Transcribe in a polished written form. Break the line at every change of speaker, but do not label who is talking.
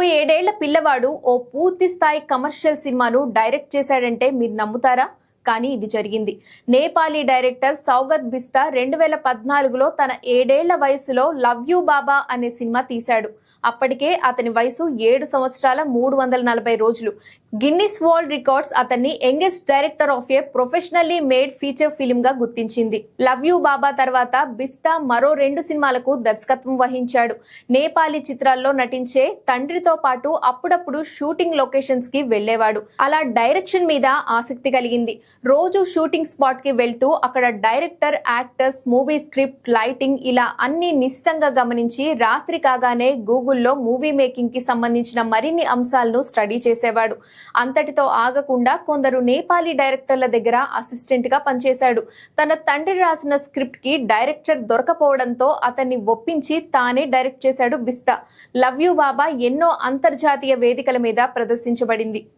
27 ఏళ్ల పిల్లవాడు ఓ పూర్తి స్థాయి కమర్షియల్ సినిమాను డైరెక్ట్ చేశాడంటే మీరు నమ్ముతారా? కానీ ఇది జరిగింది. నేపాలీ డైరెక్టర్ సౌగత్ బిస్తా 2014లో తన 7 ఏళ్ల వయసులో లవ్ యూ బాబా అనే సినిమా తీశాడు. అప్పటికే అతని వయసు 7 సంవత్సరాల 340 రోజులు. గిన్నిస్ వరల్డ్ రికార్డ్స్ అతన్ని youngest director of A professionally made feature film గా గుర్తించింది. లవ్ యూ బాబా తర్వాత బిస్తా మరో 2 సినిమాలకు దర్శకత్వం వహించాడు. నేపాలీ చిత్రాల్లో నటించే తండ్రితో పాటు అప్పుడప్పుడు షూటింగ్ లొకేషన్స్ కి వెళ్లేవాడు. అలా డైరెక్షన్ మీద ఆసక్తి కలిగింది. రోజు షూటింగ్ స్పాట్ కి వెళ్తూ అక్కడ director, actors, movie script, lighting ఇలా అన్ని నిశితంగా గమనించి రాత్రి కాగానే గూగుల్లో మూవీ మేకింగ్ కి సంబంధించిన మరిన్ని అంశాలను స్టడీ చేసేవాడు. అంతటితో ఆగకుండా కొందరు నేపాలీ డైరెక్టర్ల దగ్గర అసిస్టెంట్ గా పనిచేశాడు. తన తండ్రి రాసిన స్క్రిప్ట్ కి డైరెక్టర్ దొరకపోవడంతో అతన్ని ఒప్పించి తానే డైరెక్ట్ చేశాడు బిస్తా. లవ్ యూ బాబా ఎన్నో అంతర్జాతీయ వేదికల మీద ప్రదర్శించబడింది.